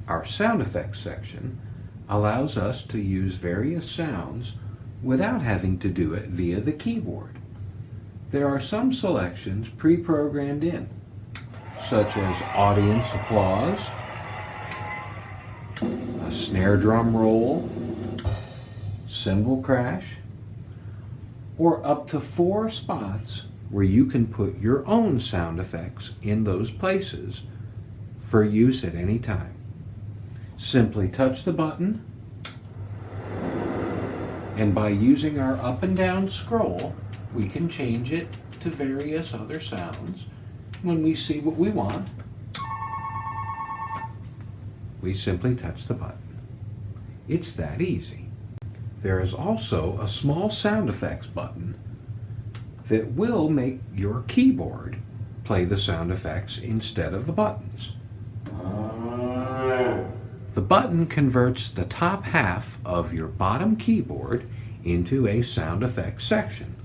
Our sound effects section allows us to use various sounds without having to do it via the keyboard. There are some selections pre-programmed in, such as audience applause, a snare drum roll, cymbal crash, or up to 4 spots where you can put your own sound effects in those places for use at any time. Simply touch the button, and by using our up and down scroll, we can change it to various other sounds. When we see what we want, we simply touch the button. It's that easy. There is also a small sound effects button that will make your keyboard play the sound effects instead of the buttons. The button converts the top half of your bottom keyboard into a sound effects section.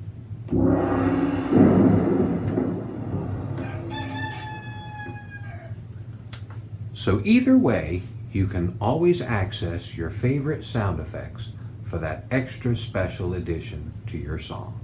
So either way, you can always access your favorite sound effects for that extra special addition to your song.